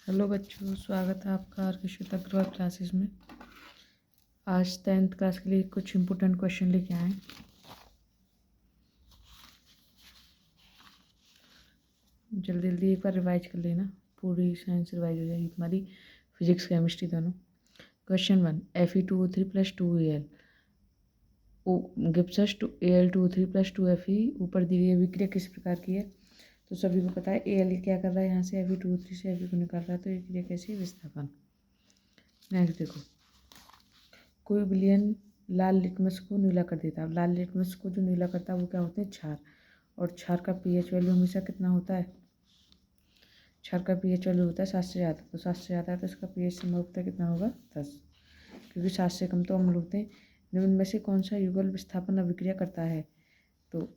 Hello बच्चों, स्वागत है आपका अर्कश्वित अग्रवाल क्लासेस में। आज 10th क्लास के लिए कुछ इम्पोर्टेंट क्वेश्चन लेके आए। जल्दी जल्दी एक बार रिवाइज कर लेना, पूरी साइंस रिवाइज हो जाएगी तुम्हारी, फिजिक्स केमिस्ट्री दोनों। Question 1, Fe2O3 + 2Al gives us Al2O3 + 2Fe। ऊपर दी गई अभिक्रिया किस प्रकार की है? तो सभी को पता है Al क्या कर रहा है, यहाँ से Fe2O3 से Fe को निकाल रहा है, तो ये क्रिया कैसी है? विस्थापन। नेक्स्ट देखो, कोई विलयन लाल लिटमस को नीला कर देता है। लाल लिटमस को जो नीला करता है वो क्या होते हैं? क्षार। और क्षार का पीएच वैल्यू हमेशा कितना होता है? क्षार का पीएच वैल्यू होता है 7 से ज़्यादा। तो 7 से ज़्यादा है तो इसका पीएच संभवतः कितना होगा? 10, क्योंकि 7 से कम तो अम्ल होते हैं। निम्न में से कौन सा युगल विस्थापन अभिक्रिया करता है? तो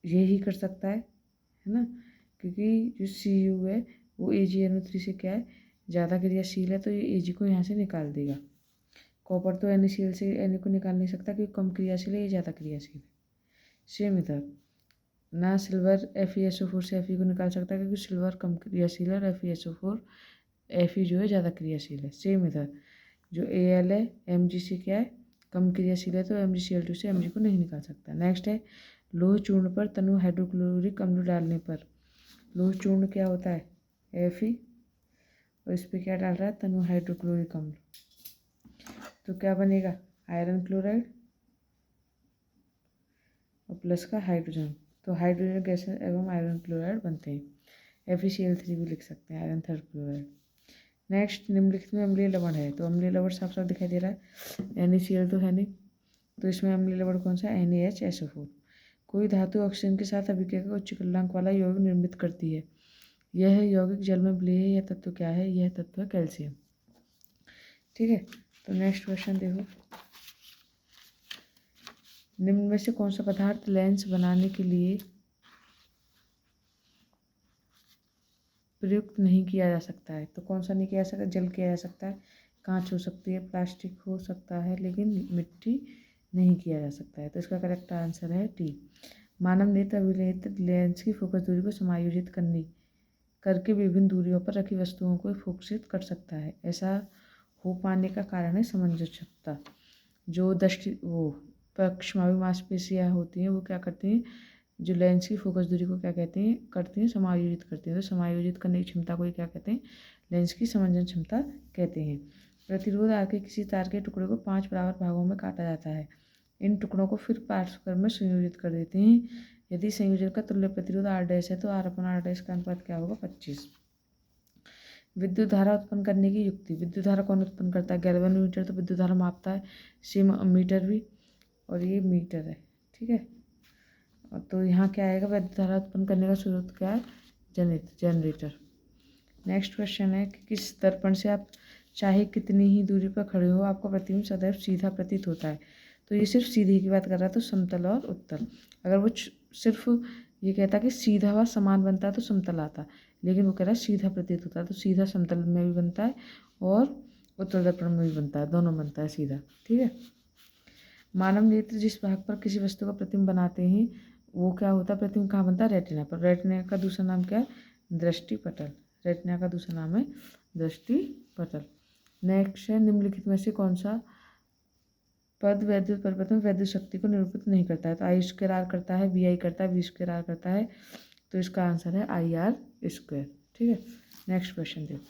ये ही कर सकता है ना, क्योंकि जो CU है वो AgNO3 से क्या है? ज़्यादा क्रियाशील है, तो ये Ag को यहाँ से निकाल देगा। कॉपर तो NaCl से Na को निकाल नहीं सकता क्योंकि कम क्रियाशील है, ये ज़्यादा क्रियाशील है। सेम इधर, ना सिल्वर FeSO4 से Fe को निकाल सकता है क्योंकि सिल्वर कम क्रियाशील है और FeSO4 Fe जो है ज़्यादा क्रियाशील है। सेम इधर, जो Al है Mg से क्या है? कम क्रियाशील है, तो MgCl2 से Mg को नहीं निकाल सकता। नेक्स्ट है, लोह चूर्ण पर तनु हाइड्रोक्लोरिक अम्ल डालने पर। लोह चूर्ण क्या होता है? Fe, और इस पर क्या डाल रहा है? तनु हाइड्रोक्लोरिक अम्ल। तो क्या बनेगा? आयरन क्लोराइड और प्लस का हाइड्रोजन, तो हाइड्रोजन गैस एवं आयरन क्लोराइड बनते हैं। FeCl3 भी लिख सकते हैं, आयरन थर्ड क्लोराइड। नेक्स्ट, निम्नलिखित में अम्लीय लवण है, तो अम्लीय लवण साफ साफ दिखाई दे रहा है, NaCl तो है नहीं, तो इसमें अम्लीय लवण कौन सा है? NaHSO4। कोई धातु ऑक्सीजन के साथ अभिक्रिया का उच्च गलनांक वाला यौगिक निर्मित करती है। यह यौगिक जल में विलीय है। यह तत्व क्या है? यह तत्व है कैल्शियम। ठीक है, तो नेक्स्ट क्वेश्चन देखो, निम्न में से कौन सा पदार्थ लेंस बनाने के लिए प्रयुक्त नहीं किया जा सकता है? तो कौन सा नहीं किया जा सकता? जल किया जा सकता है, कांच हो सकती है, प्लास्टिक हो सकता है, लेकिन मिट्टी नहीं किया जा सकता है। तो इसका करेक्ट आंसर है टी। मानव नेत्र अभिलेख लेंस की फोकस दूरी को समायोजित करके विभिन्न दूरियों पर रखी वस्तुओं को फोकसित कर सकता है। ऐसा हो पाने का कारण है समंजसता। जो वो पक्षमावी मांसपेशियाँ होती हैं वो क्या करती हैं? जो लेंस की फोकस दूरी को क्या कहते हैं? करती हैं, समायोजित करती हैं। तो समायोजित करने की क्षमता को क्या कहते हैं? लेंस की समंजन क्षमता कहते हैं। प्रतिरोध आर के किसी तार के टुकड़े को 5 बराबर भागों में काटा जाता है। इन टुकड़ों को फिर पार्श्वक्रम में संयोजित कर देते हैं। यदि संयोजन का तुल्य प्रतिरोध R' है तो R/R' का अनुपात क्या होगा? 25। विद्युत धारा उत्पन्न करने की युक्ति। विद्युत धारा कौन उत्पन्न करता है? गैल्वेनोमीटर तो विद्युत धारा मापता है, सेम मीटर भी, और ये मीटर है। ठीक है, तो यहाँ क्या आएगा? विद्युत धारा उत्पन्न करने का स्रोत क्या है? जनरेटर। नेक्स्ट क्वेश्चन है कि किस दर्पण से आप चाहे कितनी ही दूरी पर खड़े हो आपका प्रतिबिंब सदैव सीधा प्रतीत होता है? तो ये सिर्फ सीधे की बात कर रहा है, तो समतल और उत्तल। अगर वो सिर्फ ये कहता कि सीधा व समान बनता है तो समतल आता, लेकिन वो कह रहा है सीधा प्रतीत होता है, तो सीधा समतल में भी बनता है और उत्तल दर्पण में भी बनता है, दोनों बनता है सीधा। ठीक है, मानव नेत्र जिस भाग पर किसी वस्तु का प्रतिबिंब बनाते हैं वो क्या होता है? प्रतिबिंब कहाँ बनता है? रेटिना पर। रेटिना का दूसरा नाम क्या है? दृष्टिपटल। रेटिना का दूसरा नाम है दृष्टिपटल। नेक्स्ट है, निम्नलिखित में से कौन सा पद वैद्युत परिपथ में वैद्युत शक्ति को निरूपित नहीं करता है? तो I² करता है, VI करता है, V² करता है, तो इसका आंसर है IR²। ठीक है, नेक्स्ट क्वेश्चन देखो,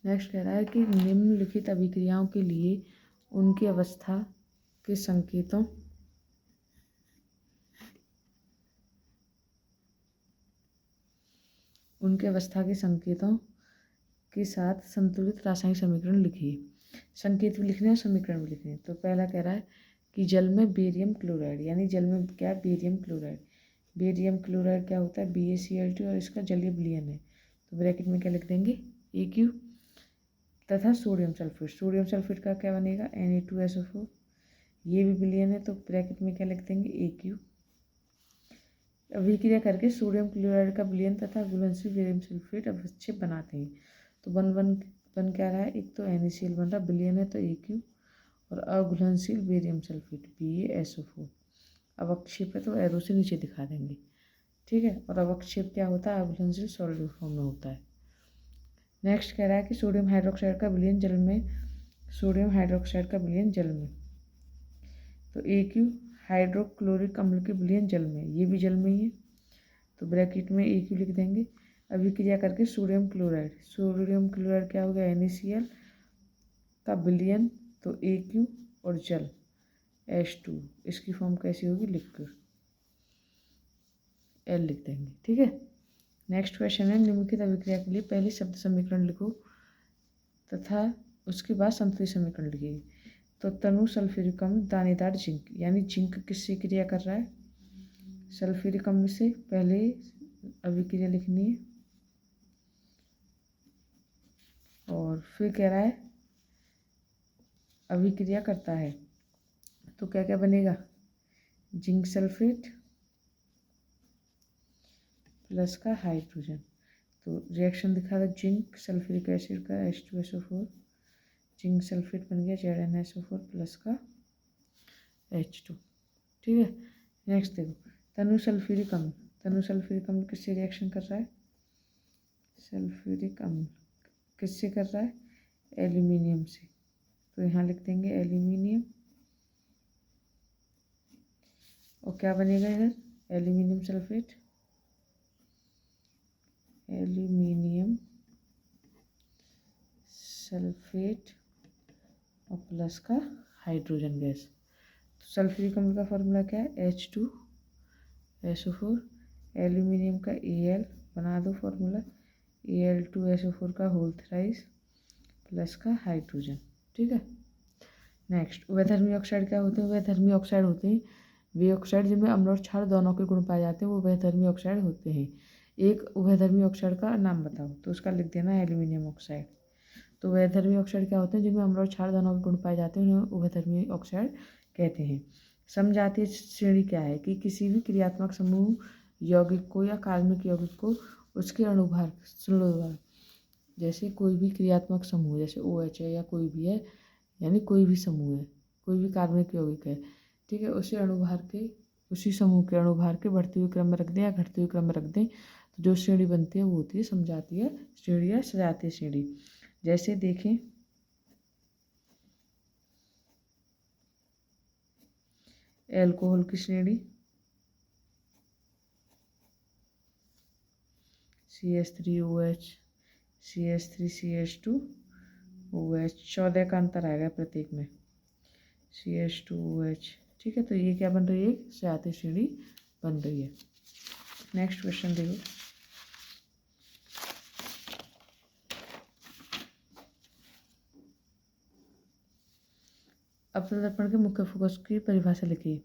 नेक्स्ट कह रहा है कि निम्नलिखित अभिक्रियाओं के लिए उनकी अवस्था के संकेतों के साथ संतुलित रासायनिक समीकरण लिखिए। संकेत भी लिखने हैं, समीकरण भी लिखने हैं। तो पहला कह रहा है कि जल में बेरियम क्लोराइड, यानी जल में क्या है? Barium chloride. बेरियम क्लोराइड क्या होता है? BaCl2, और इसका जलीय विलयन है, तो ब्रैकेट में क्या लिख देंगे? Aq। तथा सोडियम सल्फेट, सोडियम सल्फेट का क्या बनेगा? Na2SO4, ये भी विलयन है, तो ब्रैकेट में क्या लिख देंगे? Aq। अभिक्रिया करके सोडियम क्लोराइड का विलयन तथा घुलनशील बेरियम सल्फेट अवक्षेप बनाते हैं। तो बन क्या रहा है? एक तो NaCl बन रहा है, विलयन है तो Aq, और अघुलनशील बेरियम सल्फेट BaSO4। अवक्षेप है तो एरो से नीचे दिखा देंगे, ठीक है। और अवक्षेप क्या होता है, अघुलनशील सॉलिड फॉर्म में होता है। नेक्स्ट कह रहा है कि सोडियम हाइड्रोक्साइड का विलयन जल में, सोडियम हाइड्रोक्साइड का विलयन जल में, तो AQ हाइड्रोक्लोरिक अम्ल के विलयन जल में, ये भी जल में ही है, तो ब्रैकेट में AQ लिख देंगे। अभिक्रिया करके सोडियम क्लोराइड, सोडियम क्लोराइड क्या हो गया, NaCl का विलयन, तो AQ और जल H2, इसकी फॉर्म कैसी होगी, लिक्विड, L लिख देंगे, ठीक है। नेक्स्ट क्वेश्चन है, निम्नलिखित अभिक्रिया के लिए पहले शब्द समीकरण लिखो तथा उसके बाद संतुलित समीकरण लिखिए। तो तनु सल्फ्यूरिक अम्ल दानेदार जिंक, यानी जिंक किससे क्रिया कर रहा है, सल्फ्यूरिक अम्ल से। पहले अभिक्रिया लिखनी है और फिर कह रहा है अभिक्रिया करता है, तो क्या क्या बनेगा, जिंक सल्फेट प्लस का हाइड्रोजन, तो रिएक्शन दिखा था जिंक सल्फ्यूरिक एसिड का H2SO4, जिंक सल्फेट बन गया ZnSO4 प्लस का H2, ठीक है। नेक्स्ट देखो तनु सल्फ्यूरिक अम्ल, तनु सल्फ्यूरिक अम्ल किससे रिएक्शन कर रहा है, सल्फ्यूरिक अम्ल किससे कर रहा है, एल्यूमिनियम से, तो यहाँ लिख देंगे एल्यूमिनियम, और क्या बनेगा इधर, एल्यूमिनियम सल्फेट, एल्यूमिनियम सल्फेट और प्लस का हाइड्रोजन गैस। तो सल्फ्यूरिक अम्ल का फॉर्मूला क्या है, H2SO4, एल्यूमिनियम का Al बना दो फॉर्मूला, Al2SO4 का होल थ्राइस प्लस का हाइड्रोजन, ठीक है। नेक्स्ट उभयधर्मी ऑक्साइड क्या होते हैं, उभयधर्मी ऑक्साइड होते हैं वे ऑक्साइड जिनमें अम्ल और क्षार दोनों के गुण पाए जाते हैं, वो उभयधर्मी ऑक्साइड होते हैं। एक उभयधर्मी ऑक्साइड का नाम बताओ, तो उसका लिख देना एल्यूमिनियम ऑक्साइड। तो उभयधर्मी ऑक्साइड क्या होते हैं, जिनमें अम्ल और क्षार दोनों के गुण पाए जाते हैं, उन्हें उभयधर्मी ऑक्साइड कहते हैं। समजातीय श्रेणी क्या है, कि किसी भी क्रियात्मक समूह यौगिक को या कार्बनिक यौगिक को उसके अणुभार, सुन लो दोबारा, जैसे कोई भी क्रियात्मक समूह जैसे OH है या कोई भी है, यानी कोई भी समूह है, कोई भी कार्बनिक यौगिक है, ठीक है, उसी अणुभार के, उसी समूह के अणुभार के बढ़ते हुए क्रम में रख दें या घटते हुए क्रम में रख दें, तो जो श्रेणी बनती है वो होती है समजातीय श्रेणी या सजातीय श्रेणी। जैसे देखें एल्कोहल की श्रेणी CH3OH, CH3CH2OH, 14 का अंतर आएगा प्रत्येक में, CH2OH, ठीक है। तो ये क्या बन रही है, सजातीय श्रेणी बन रही है। नेक्स्ट क्वेश्चन देखो, अवतल दर्पण के मुख्य फोकस की परिभाषा लिखिए।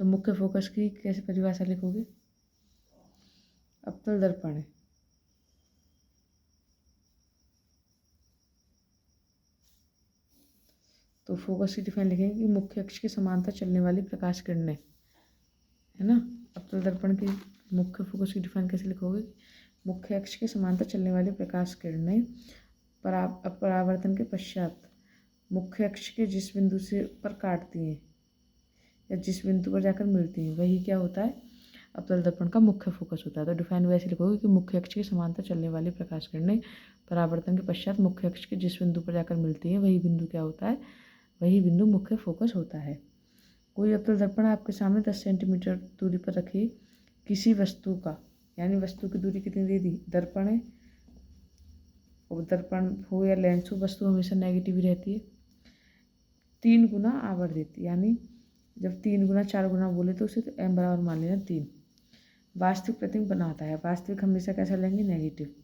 तो मुख्य फोकस की कैसे परिभाषा लिखोगे, अवतल दर्पण है, तो फोकस की डिफाइन लिखेंगे कि मुख्य अक्ष के समांतर चलने वाली प्रकाश किरणें, है ना। अवतल दर्पण की मुख्य फोकस की डिफाइन कैसे लिखोगे, मुख्य अक्ष के समांतर चलने वाली प्रकाश किरणें परावर्तन के पश्चात मुख्य अक्ष के जिस बिंदु से पर काटती हैं या जिस बिंदु पर जाकर मिलती हैं, वही क्या होता है, अवतल दर्पण का मुख्य फोकस होता है। तो डिफाइन वैसे लिखोगे कि मुख्य अक्ष के समांतर चलने वाली प्रकाश किरणें परावर्तन के पश्चात मुख्य अक्ष के जिस बिंदु पर जाकर मिलती हैं, वही बिंदु क्या होता है, वही बिंदु मुख्य फोकस होता है। कोई अवतल दर्पण आपके सामने 10 सेंटीमीटर दूरी पर रखी किसी वस्तु का, यानी वस्तु की दूरी कितनी दे दी, दर्पण है, और दर्पण हो या लेंस हो, वस्तु हमेशा नेगेटिव ही रहती है, 3 गुना आवर देती, यानी जब 3 गुना 4 गुना बोले तो उसे तो m बराबर मान लेना 3। वास्तविक प्रतिबिंब बनाता है, वास्तविक हमेशा कैसा लेंगे, नेगेटिव।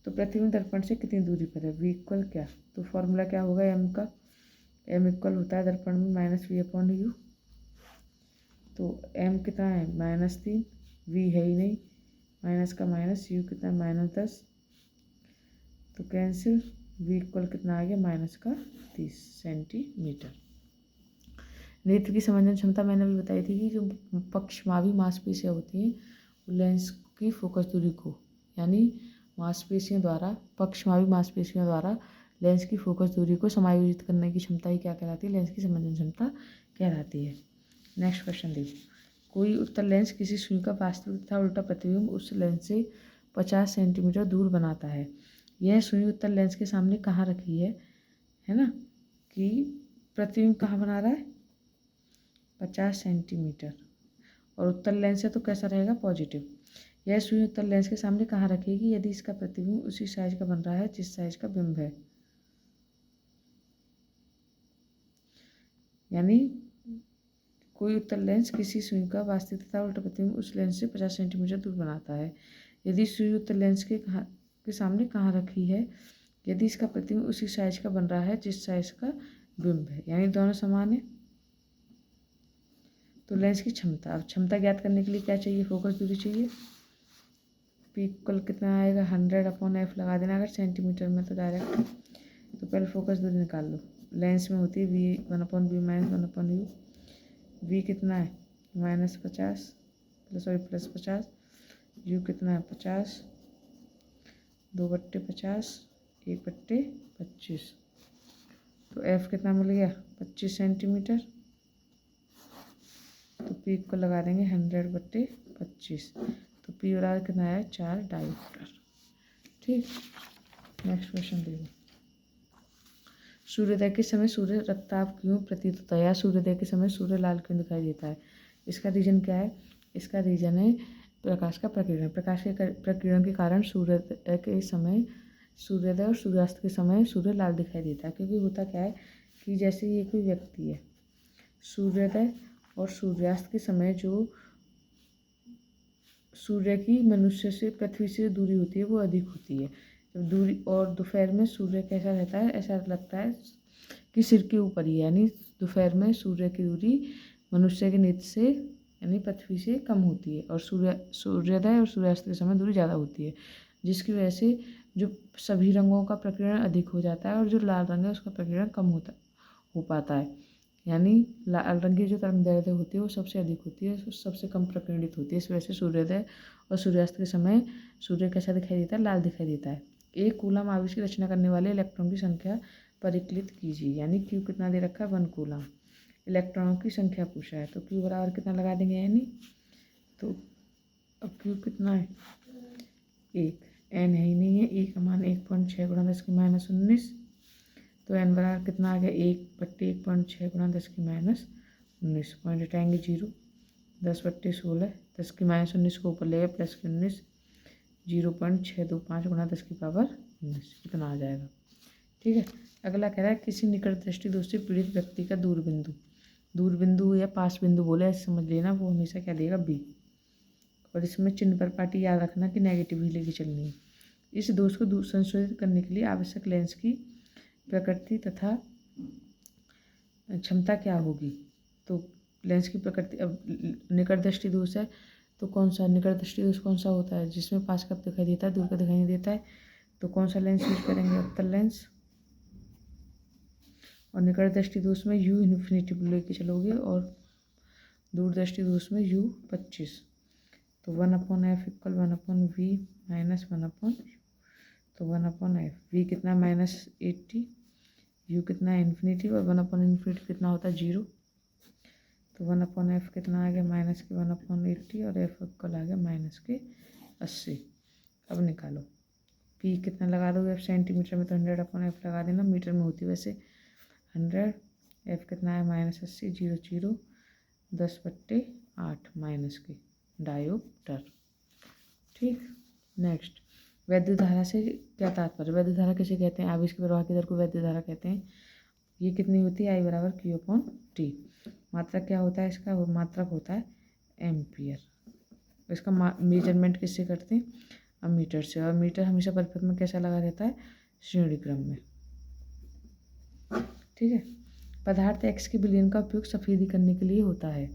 तो प्रतिबिंब दर्पण से कितनी दूरी पर है, v इक्वल क्या, तो फॉर्मूला क्या होगा m का, m इक्वल होता है दर्पण में -v/u, तो m कितना है -3, v है ही नहीं, माइनस का माइनस, u कितना -10, तो कैंसिल, v इक्वल कितना आ गया -30 सेंटीमीटर। नेत्र की समंजन क्षमता मैंने अभी बताई थी कि जो पक्षमावी मांसपेशियाँ होती हैं वो लेंस की फोकस दूरी को, यानी मांसपेशियों द्वारा, पक्षमावी मांसपेशियों द्वारा लेंस की फोकस दूरी को समायोजित करने की क्षमता ही क्या कहलाती है? लेंस की संवेदन क्षमता कहलाती है। नेक्स्ट क्वेश्चन देखो, कोई उत्तल लेंस किसी सुई का वास्तविक तथा उल्टा प्रतिबिंब उस लेंस से 50 सेंटीमीटर दूर बनाता है। यह सुई उत्तल लेंस के सामने कहाँ रखी है ना, कि प्रतिबिंब कहाँ बना रहा है? 50 सेंटीमीटर, और उत्तल लेंस है तो कैसा रहेगा? पॉजिटिव। यह सुई उत्तल लेंस के सामने कहाँ रखेगी यदि इसका प्रतिबिंब उसी साइज का बन रहा है जिस साइज का बिंब है। यानी कोई उत्तल लेंस किसी सुई का वास्तविक तथा उल्टा प्रतिबिंब उस लेंस से 50 सेंटीमीटर दूर बनाता है। यदि सुई उत्तल लेंस के सामने कहाँ रखी है यदि इसका प्रतिबिंब उसी साइज का बन रहा है जिस साइज का बिंब है। यानी दोनों समान है। तो लेंस की क्षमता, अब क्षमता ज्ञात करने के लिए क्या चाहिए? फोकस दूरी चाहिए। पी इक्वल कितना आएगा? 100/f लगा देना अगर सेंटीमीटर में तो डायरेक्ट। तो पहले फोकस दूरी निकाल लो। लेंस में होती है v1/v माइनस 1/u। v कितना है? -50 +50। u कितना है? 50। 2/50 1/25। तो f कितना मिल गया? 25 सेंटीमीटर। तो p को लगा देंगे 100/25। तो p बराबर कितना है? 4 डायोप्टर। ठीक, नेक्स्ट क्वेश्चन देखो, सूर्योदय के समय सूर्य रक्ताभ क्यों प्रतीत होता है? या सूर्योदय के समय सूर्य लाल क्यों दिखाई देता है? इसका रीजन क्या है? इसका रीजन है प्रकाश का प्रकीर्णन। प्रकाश के प्रकीर्णन के कारण सूर्योदय के समय, सूर्योदय और सूर्यास्त के समय सूर्य लाल दिखाई देता है। क्योंकि होता क्या है कि जैसे ये कोई व्यक्ति है, सूर्योदय और सूर्यास्त के समय जो सूर्य की मनुष्य से, पृथ्वी से दूरी होती है वो अधिक होती है। जब दूरी, और दोपहर में सूर्य कैसा रहता है? ऐसा लगता है कि सिर के ऊपर ही है। यानी दोपहर में सूर्य की दूरी मनुष्य के नेत्र से यानी पृथ्वी से कम होती है, और सूर्योदय और सूर्यास्त के समय दूरी ज़्यादा होती है, जिसकी वजह से जो सभी रंगों का प्रकीर्णन अधिक हो जाता है और जो लाल रंग है उसका प्रकीर्णन कम हो पाता है। यानी लाल रंग की जो तरंगदैर्घ्य होती है वो सबसे अधिक होती है, सबसे कम प्रकीर्णित होती है। इस वजह से सूर्योदय और सूर्यास्त के समय सूर्य कैसा दिखाई देता है? लाल दिखाई देता है। एक कूलम आवेश की रचना करने वाले इलेक्ट्रॉन की संख्या परिकलित कीजिए। यानी क्यू कितना दे रखा है? 1 कूलम। इलेक्ट्रॉनों की संख्या पूछा है तो क्यू बराबर कितना लगा देंगे? यानी तो अब क्यू कितना है? 1। एन है ही नहीं है, E का मान 1.6 × 10⁻19। तो एन बराबर कितना आ गया? 1/1.6 × 10⁻19। पॉइंट हटाएंगे 0। 10/16 10⁻19 को ऊपर ले गए प्लस की 19, 0.625 × 10⁻19 इतना आ जाएगा। ठीक है, अगला कह रहा है किसी निकट दृष्टि दोष से पीड़ित व्यक्ति का दूरबिंदु या पास बिंदु बोले ऐसे समझ लेना, वो हमेशा क्या देगा? बी। और इसमें चिन्ह पर पार्टी याद रखना कि नेगेटिव ही लेके चलनी है। इस दोष को संशोधित करने के लिए आवश्यक लेंस की प्रकृति तथा क्षमता क्या होगी? तो लेंस की प्रकृति, अब निकट दृष्टि दोष है तो कौन सा निकट दृष्टि दोष कौन सा होता है? जिसमें पास का दिखाई देता है, दूर का दिखाई नहीं देता है। तो कौन सा लेंस यूज करेंगे? उत्तल लेंस। और निकट दृष्टि दोष में u इन्फिनिटी लेके चलोगे और दूर दृष्टि दोष में u 25। तो 1/f = 1/v माइनस 1/u। तो 1/f, v कितना? -80, u कितना है? इन्फिनिटी, और 1/∞ कितना होता है? 0। तो 1/f कितना आ गया? -1/80, और f इक्वल आ गया -80। अब निकालो p कितना लगा दोगे? f सेंटीमीटर में तो 100/f लगा देना, मीटर में होती वैसे 100। f कितना है? -80, 0 0 10/8 माइनस के डायोप्टर। ठीक, नेक्स्ट, वैद्युत धारा से क्या तात्पर्य? वैद्युत धारा किसे कहते हैं? आवेश के प्रवाह की दर को वैद्युत धारा कहते हैं। ये कितनी होती है? I = Q/T। मात्रक क्या होता है इसका? वो मात्रक होता है एम्पियर। इसका मेजरमेंट किससे करते हैं? मीटर से। और मीटर हमेशा परिपथ में कैसा लगा रहता है? श्रेणी क्रम में। ठीक है, पदार्थ x के विलयन का उपयोग सफेदी करने के लिए होता है।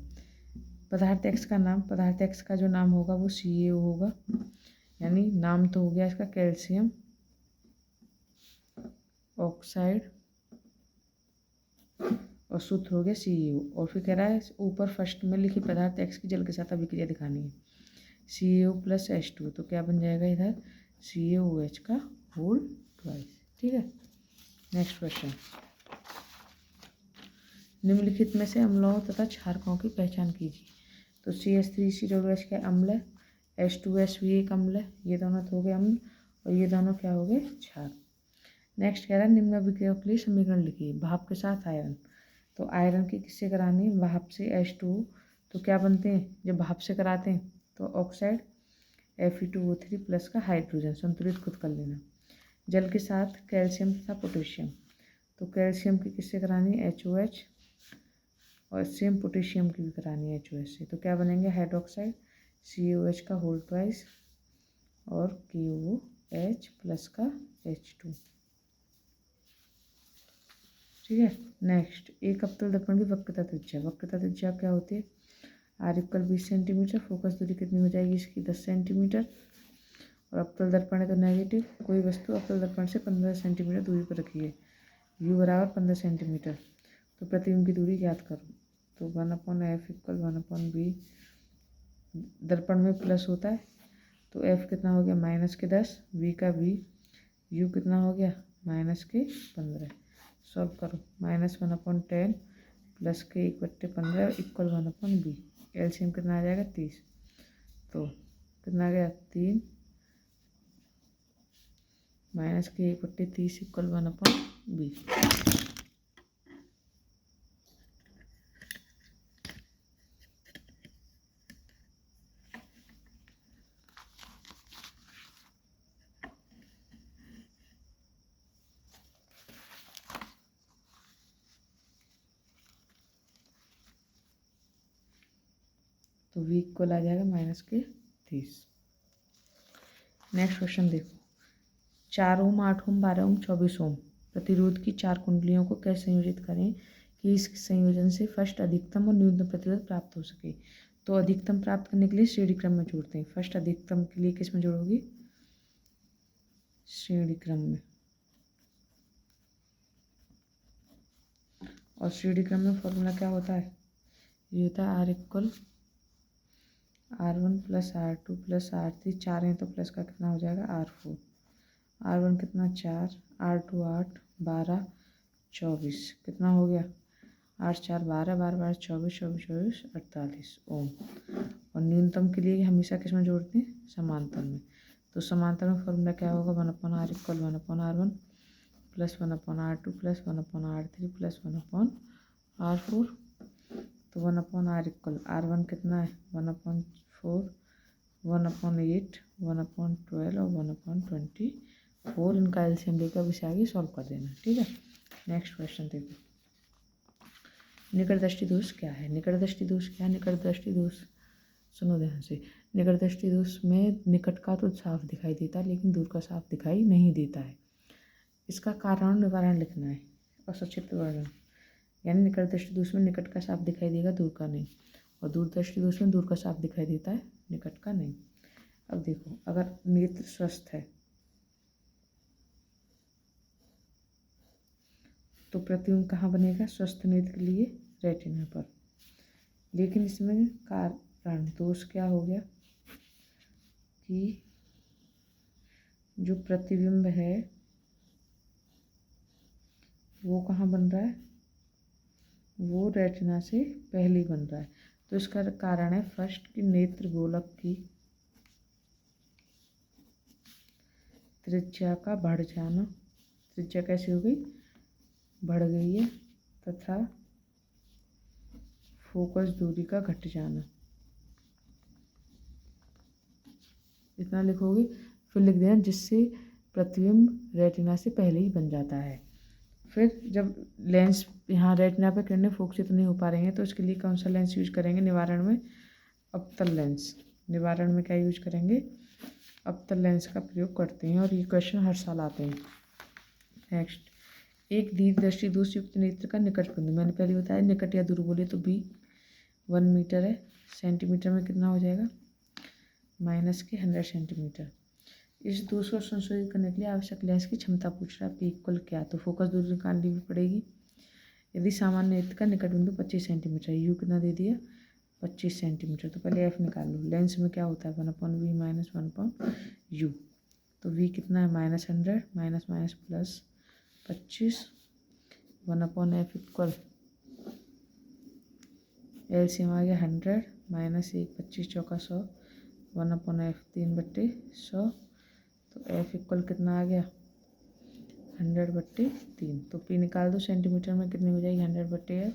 पदार्थ x का जो नाम होगा वो CaO होगा। यानी नाम तो हो गया इसका कैल्शियम ऑक्साइड, और सूत्र हो गया CaO। और फिर कह रहा है ऊपर फर्स्ट में लिखी पदार्थ x की जल के साथ अभिक्रिया दिखानी है। CaO + H2, तो क्या बन जाएगा इधर? CaOH का होल ट्वाइस। ठीक है, नेक्स्ट क्वेश्चन, निम्नलिखित में से अम्लों तथा क्षारकों की पहचान कीजिए। तो CH3COOH क्या अम्ल है, H2S भी एक अम्ल है, ये दोनों तो हो गए अम्ल और ये दोनों क्या हो गए क्षार। नेक्स्ट कह रहा है निम्न अभिक्रियाओं के लिए समीकरण लिखिए। भाप के साथ आयरन, तो आयरन की किससे करानी है, भाप से H2, तो क्या बनते हैं जब भाप से कराते हैं तो ऑक्साइड Fe2O3 प्लस का हाइड्रोजन संतुलित खुद कर लेना। जल के साथ कैल्शियम तथा पोटेशियम, तो कैल्शियम की किससे करानी है HOH और सेम पोटेशियम की भी करानी है HOH से, तो क्या बनेंगे हाइड्रोक्साइड COH का होल ट्वाइस और KOH प्लस का H2। ठीक है। नेक्स्ट, एक अवतल दर्पण की वक्रता त्रिज्या, वक्रता त्रिज्या क्या होती है, R = 20 सेंटीमीटर, फोकस दूरी कितनी हो जाएगी इसकी 10 सेंटीमीटर, और अवतल दर्पण है तो नेगेटिव, कोई वस्तु अवतल दर्पण से 15 सेंटीमीटर दूरी पर रखी है, U = 15 सेंटीमीटर, तो प्रतिबिंब की दूरी ज्ञात करो। तो 1/f = 1/b, दर्पण में प्लस होता है तो f कितना हो गया -10, v का v, u कितना हो गया -15, सॉल्व करो, -1/10 प्लस के 1/15 = 1/b, एलसीएम कितना आ जाएगा 30, तो कितना आ गया 3 के 1/30 = 1/b। तो v इक्वल आ जाएगा -30। नेक्स्ट क्वेश्चन देखो, 4 ओम, 8 ओम, 12 ओम, 24 ओम प्रतिरोध की 4 कुंडलियों को कैसे संयोजित करें कि इस संयोजन से फर्स्ट अधिकतम और न्यूनतम प्रतिरोध प्राप्त हो सके। तो अधिकतम प्राप्त करने के लिए श्रेणी क्रम में जोड़ते हैं। फर्स्ट अधिकतम के लिए किस में जोड़ोगी, श्रेणी क्रम में, और श्रेणी क्रम में फॉर्मूला क्या होता है, ये होता है R = R1 + R2 + R3, 4 हैं तो प्लस का कितना हो जाएगा R4, R1 कितना 4, R2 8, 12, 24 कितना हो गया 8 4 12, 12 12 24, 24 24 48 ओम। और न्यूनतम के लिए हमेशा किस में जोड़ते हैं, समांतर में, तो समांतर में फॉर्मूला क्या होगा 1/R = 1/R1 + 1/R2 + 1/R3 + 1/R4, तो 1/R = R1 कितना है 1/4, 1/8, 1/12 और 1/24, इनका एलसीएम लेकर इसे आगे सॉल्व कर देना। ठीक है। नेक्स्ट क्वेश्चन देखो, निकट दृष्टि दोष क्या है, निकट दृष्टि दोष क्या है, निकट दृष्टि दोष सुनो ध्यान से, निकट दृष्टि दोष में निकट का तो साफ दिखाई देता है लेकिन दूर का साफ दिखाई नहीं देता है। इसका कारण निवारण लिखना है और संक्षिप्त वर्णन, यानी निकट दृष्टि दोष में निकट का साफ दिखाई देगा दूर का नहीं, और दूर दृष्टि दोष में दूर का साफ दिखाई देता है निकट का नहीं। अब देखो, अगर नेत्र स्वस्थ है तो प्रतिबिंब कहाँ बनेगा, स्वस्थ नेत्र के लिए रेटिना पर, लेकिन इसमें कारण दोष क्या हो गया कि जो प्रतिबिंब है वो कहाँ बन रहा है, वो रेटिना से पहले बन रहा है। तो इसका कारण है फर्स्ट कि नेत्र गोलक की त्रिज्या का बढ़ जाना, त्रिज्या कैसी हो गई, बढ़ गई है, तथा फोकस दूरी का घट जाना, इतना लिखोगे। फिर लिख देना जिससे प्रतिबिंब रेटिना से पहले ही बन जाता है। फिर जब लेंस यहाँ रेटिना पे किरणें फोकसित नहीं हो पा रही हैं तो इसके लिए कौन सा लेंस यूज करेंगे, निवारण में अवतल लेंस, निवारण में क्या यूज करेंगे, अवतल लेंस का प्रयोग करते हैं, और ये क्वेश्चन हर साल आते हैं। नेक्स्ट, एक दीर्घदृष्टि दोष युक्त नेत्र का निकट बिंदु, मैंने पहले बताया निकट या दूर बोले तो b 1 मीटर है, सेंटीमीटर में कितना हो जाएगा -100 सेंटीमीटर। इस दोष को संशोधित करने के लिए आवश्यक लेंस की क्षमता पूछ रहा है, p इक्वल क्या, तो फोकस दूरी निकालनी भी पड़ेगी। यदि सामान्य नेत्र का निकट बिंदु 25 सेंटीमीटर, u कितना दे दिया 25 सेंटीमीटर, तो पहले f निकाल लो। लेंस में क्या होता है 1/v - 1/u, तो v कितना है -100 minus minus plus 25, 1/f equal LCM आ गया 100 माइनस 1, 25 चौका 100, 1/f 3/100। तो f इक्वल कितना आ गया 100/3। तो p निकाल दो सेंटीमीटर में कितनी हो जाएगी 100/f,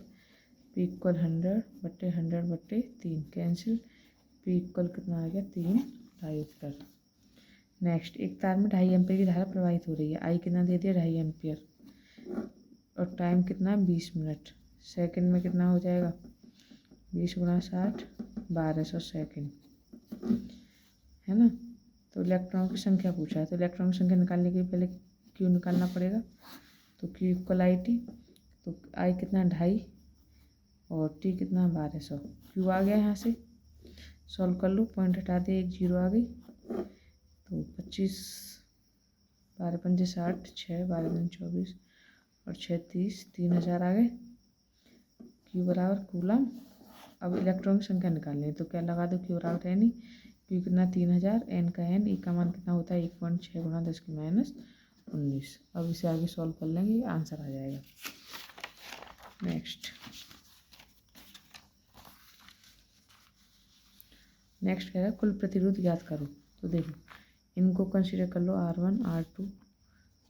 p equal 100/100/3 cancel, p equal कितना आ गया 3 डायोप्टर। नेक्स्ट, एक तार में 2.5 एम्पीयर की धारा प्रवाहित हो रही है। आई कितना दे दिया 2.5 एम्पीयर और टाइम कितना है 20 मिनट। सेकंड में कितना हो जाएगा 20 × 60 1200 सेकंड, है ना। तो इलेक्ट्रॉन की संख्या पूछा है, तो इलेक्ट्रॉन की संख्या निकालने के लिए पहले क्यू निकालना पड़ेगा। तो क्यू इक्वल IT, तो आई कितना 2.5 और टी कितना 1200। क्यू आ गया यहाँ से, सॉल्व कर लो, पॉइंट हटा दे, 1 0 आ गई। तो 25 12 पंजे 60, 6 12 दूनी 24 और 6 30, 3000 आ गए। क्यू बराबर कूलम। अब इलेक्ट्रॉन की संख्या निकालनी है, तो क्या लगा दो, क्यू बराबर है नहीं, क्यू कितना 3000, एन का एन, ई का मान कितना होता है 1.6 × 10⁻19। अब इसे आगे सॉल्व कर लेंगे, आंसर आ जाएगा। नेक्स्ट क्या है, कुल प्रतिरोध ज्ञात करो। तो देखो इनको कंसीडर कर लो R1 R2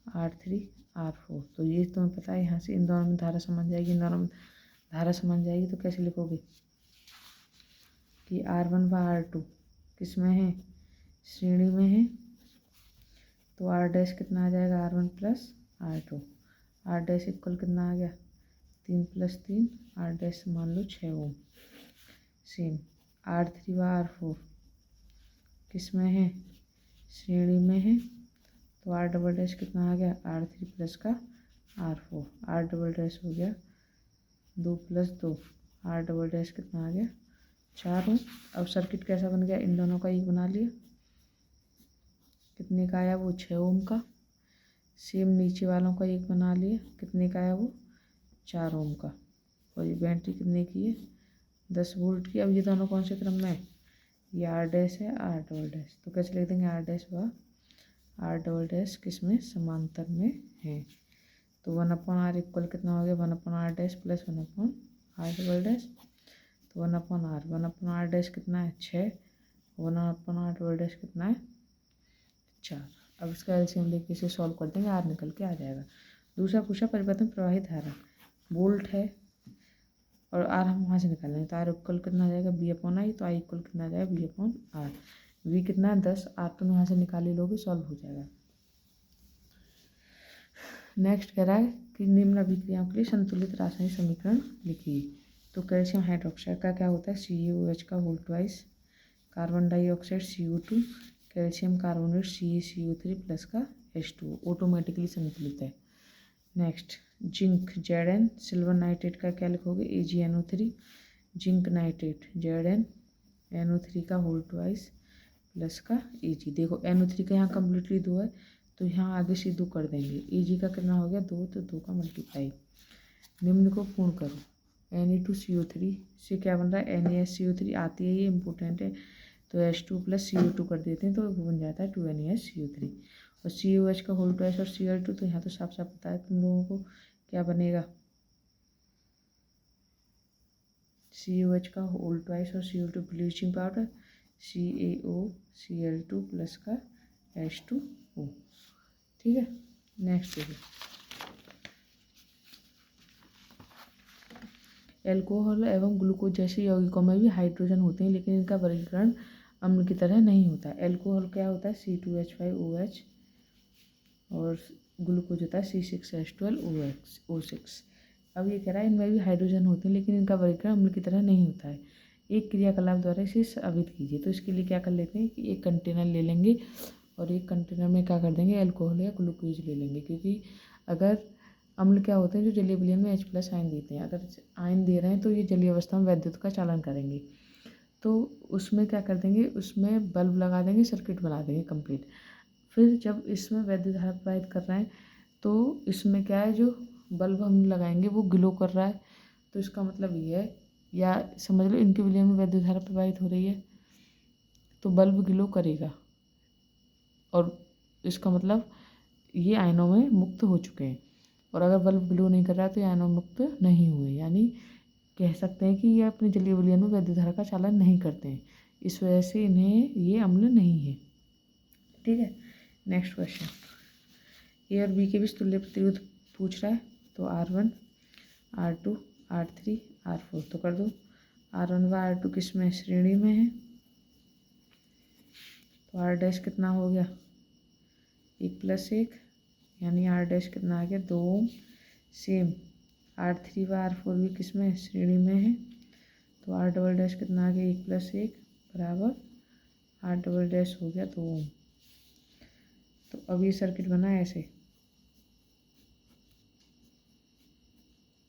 R3 R4। तो ये तुम्हें पता है, यहाँ से इन दोनों में धारा समान जाएगी, इन दोनों में धारा समान जाएगी। तो कैसे लिखोगे कि R1 व R2 किस में है, श्रेणी में है। तो R डैश कितना आ जाएगा R1 + R2, R dash equal कितना आ गया 3 + 3, R डैश मान लो 6 ओम। सेम R3 व R4 किस में है, श्रेणी में है। तो R डबल डैश कितना आ गया R3 + का R4, R डबल डैश हो गया 2 + 2, R डबल डैश कितना आ गया 4 ओम। अब सर्किट कैसा बन गया, इन दोनों का एक बना लिया, कितने का आया वो 6 ओम का। सेम नीचे वालों का एक बना लिया, कितने का आया वो 4 ओम का। और ये बैटरी कितने की है 10 वोल्ट की। अब ये दोनों कौन से क्रम में है, ये R डैश है R डबल डैश। तो कैसे लिख देंगे R डैश व R डबल डैश किस में समांतर में है। तो 1/r इक्वल कितना हो गया 1/r dash plus 1/r double dash. तो 1/r डैश कितना है 6, 1/r डबल डैश कितना है 4। अब इसका एलसीएम लेके इसे सॉल्व कर देंगे, R निकल के आ जाएगा। दूसरा पूछा परिवर्तन प्रवाहित धारा, वोल्ट है और R हम वहाँ से निकालेंगे। तो R इक्वल कितना आ जाएगा V/I, तो I इक्वल कितना आ जाएगा V/R। V कितना है 10, R तुम यहाँ से निकाल ही लोगे, सॉल्व हो जाएगा। नेक्स्ट कह रहा है कि निम्न अभिक्रियाओं के लिए संतुलित रासायनिक समीकरण लिखिए। तो कैल्शियम हाइड्रोक्साइड का क्या होता है CaOH का whole twice, carbon dioxide CO2, calcium carbonate CaCO3 plus का H2O, ऑटोमेटिकली संतुलित है। Next zinc Zn, silver nitrate का क्या लिखोगे AgNO3, जिंक नाइट्रेट ZnNO3 का होल ट्वाइस प्लस का Ag। देखो NO3 का यहाँ कम्प्लीटली 2 है, तो यहाँ आगे से 2 कर देंगे। Ag का कितना हो गया 2, तो 2 का मल्टीप्लाई। निम्न को पूर्ण करो, Na2CO3 से क्या बन रहा है NaSCO3 आती है, ये इम्पोर्टेंट है। तो H2 + CO2 कर देते हैं, तो वो बन जाता है 2NaSCO3। और COH का होल ट्वाइस और Cl2, तो यहाँ तो साफ साफ पता है तुम लोगों को क्या बनेगा, COH का होल ट्वाइस और Cl2 bleaching powder, CaOCl2 plus का H2O। ठीक है, नेक्स्ट देखो एल्कोहल एवं ग्लूकोज जैसे यौगिकों में भी हाइड्रोजन होते हैं, लेकिन इनका वर्गीकरण अम्ल की तरह नहीं होता। एल्कोहल क्या होता है C2H5OH और ग्लूकोज होता है C6H12O6। अब ये कह रहा है इनमें भी हाइड्रोजन होते हैं, लेकिन इनका वर्गीकरण अम्ल की तरह नहीं होता है। एक क्रियाकलाप द्वारा इसे साबित कीजिए। तो इसके लिए क्या कर लेते हैं कि एक कंटेनर ले लेंगे और एक कंटेनर में क्या कर देंगे एल्कोहल या ग्लूकोज ले लेंगे, क्योंकि अगर अम्ल क्या होते हैं जो जलीय विलयन में H+ आयन देते हैं, अगर आयन दे रहे हैं तो ये जलीय अवस्था में वैद्युत का चालन करेंगे। तो उसमें क्या कर देंगे, उसमें बल्ब लगा देंगे, सर्किट बना देंगे कंप्लीट। फिर जब इसमें वैद्युत धारा प्रवाहित कर रहे हैं, तो इसमें क्या है जो बल्ब हम लगाएंगे वो ग्लो कर रहा है। तो इसका मतलब ये है, या समझ लो इनके विलयन में वैद्युत धारा प्रवाहित हो रही है, तो बल्ब ग्लो करेगा और इसका मतलब ये आयनों में मुक्त हो चुके हैं। और अगर बल्ब ग्लो नहीं कर रहा है तो ये आयनों मुक्त नहीं हुए, यानी कह सकते हैं कि ये अपनी जलीय विलयन में वैद्युत धारा का चालन नहीं करते हैं, इस वजह से इन्हें ये अम्ल नहीं है। ठीक है, नेक्स्ट क्वेश्चन, ए और बी के बीच तुल्य प्रतिरोध पूछ रहा है। तो R1 R2 R3 R4 तो कर दो। R1 व R2 किस में श्रेणी में है, तो R डैश कितना हो गया 1+1, यानी R डैश कितना आ गया 2 ओम। सेम R3 व R4 भी किस में श्रेणी में है, तो R डबल डैश कितना आ गया 1+1 बराबर R डबल डैश हो गया 2 ओम। तो अब ये सर्किट बना ऐसे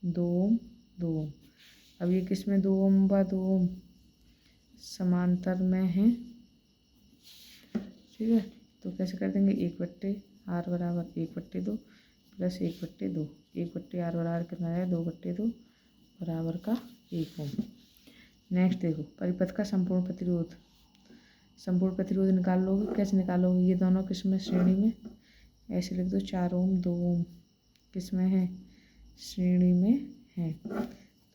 2 ओम 2 ओम। अब ये किस में 2 ओम व 2 ओम समांतर में है। ठीक है, तो कैसे कर देंगे 1/R बराबर 1/2 प्लस 1/2, 1/R बराबर कितना आएगा 2/2 बराबर का 1 ओम। नेक्स्ट देखो परिपथ का संपूर्ण प्रतिरोध, संपूर्ण प्रतिरोध निकाल लोगे, कैसे निकालोगे, ये दोनों किस में श्रेणी में, ऐसे लिख दो 4 ओम 2 ओम किस में है श्रेणी में है।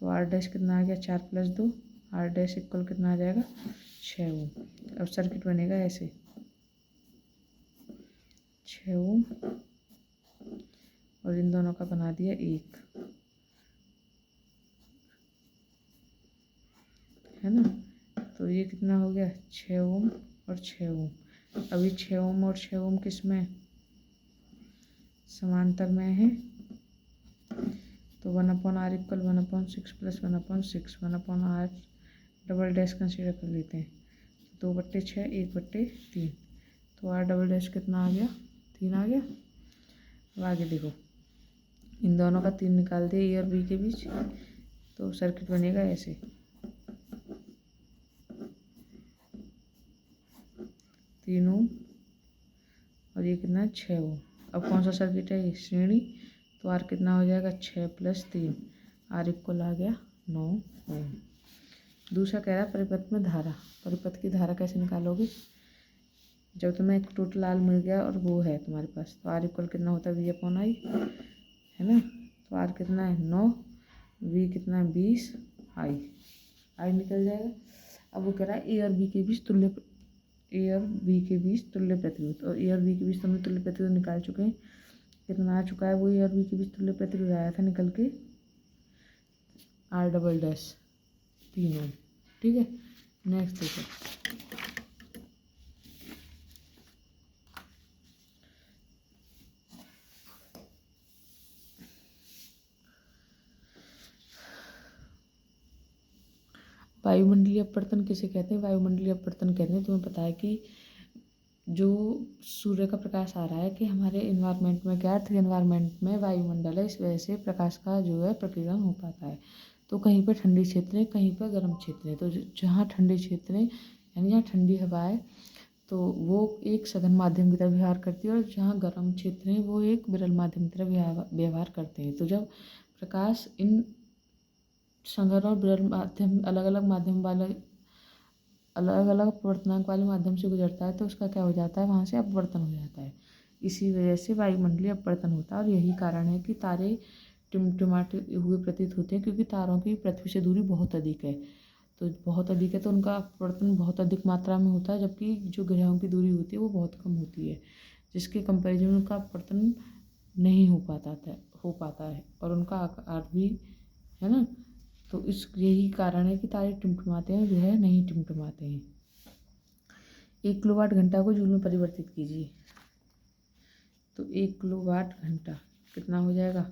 तो R डैश कितना आ गया 4 + 2, R डैश इक्वल कितना आ जाएगा 6 ओम। अब सर्किट बनेगा ऐसे 6 ओम और इन दोनों का बना दिया 1, है ना। तो ये कितना हो गया 6 ओम और 6 ओम। अभी 6 ओम और 6 ओम किस में समांतर में है। तो 1/R equal 1/6 + 1/6 1/R double dash consider कर लेते हैं। 2/6 1/3, तो R डबल डैश कितना आ गया 3 आ गया। अब आगे देखो इन दोनों का 3 निकाल दिया ए और बी के बीच, तो सर्किट बनेगा ऐसे 3 ओम और ये कितना 6 ओम। अब कौन सा सर्किट है ये श्रेणी, तो R कितना हो जाएगा 6 + 3, R इक्वल आ गया 9 ओम। दूसरा कह रहा है परिपथ में धारा, परिपथ की धारा कैसे निकालोगे, जब तुम्हें एक टोटल R मिल गया और वो है तुम्हारे पास, तो R इक्वल कितना होता है V/I, है ना। तो R कितना है 9, V कितना है 20, I निकल जाएगा। अब वो कह रहा है ए और बी के बीच तुल्य प्रतिरोध, और ए और बी के बीच तुमने तुल्य प्रतिरोध निकाल चुके हैं, कितना आ चुका है वो ए और बी के बीच तुल्य प्रतिरोध आया था निकल के R डबल डैश 3 ओम। ठीक है, नेक्स्ट देखो वायुमंडलीय अपवर्तन किसे कहते हैं, वायुमंडलीय अपवर्तन कहते हैं, तुम्हें पता है कि जो सूर्य का प्रकाश आ रहा है कि हमारे इन्वायरमेंट में क्या अर्थ इन्वायरमेंट में वायुमंडल है, इस वजह से प्रकाश का जो है प्रकीर्णन हो पाता है। तो कहीं पर ठंडी क्षेत्र है कहीं पर गर्म क्षेत्र है, तो जहाँ ठंडे क्षेत्र है यानी जहाँ ठंडी हवा है तो वो एक सघन माध्यम की तरह व्यवहार करती है, और जहाँ गर्म क्षेत्र है वो एक विरल माध्यम की तरह व्यवहार करते हैं। तो जब प्रकाश इन सघन और विरल माध्यम अलग अलग माध्यम वाले अलग अलग अपवर्तनांक वाले माध्यम से गुजरता है तो उसका क्या हो जाता है, वहाँ से अपवर्तन हो जाता है। इसी वजह से वायुमंडलीय अपवर्तन होता है, और यही कारण है कि तारे टिमटिमाते हुए प्रतीत होते हैं, क्योंकि तारों की पृथ्वी से दूरी बहुत अधिक है। तो बहुत अधिक है तो उनका अपवर्तन बहुत अधिक मात्रा में होता है, जबकि जो ग्रहों की दूरी होती है वो बहुत कम होती है, जिसके कंपेरिजन में उनका अपवर्तन नहीं हो पाता है और उनका आकार भी, है ना। तो इस यही कारण है कि तारे टिमटिमाते हैं, ग्रह नहीं टिमटिमाते हैं। 1 किलोवाट घंटा को जूल में परिवर्तित कीजिए, तो 1 किलोवाट घंटा कितना हो जाएगा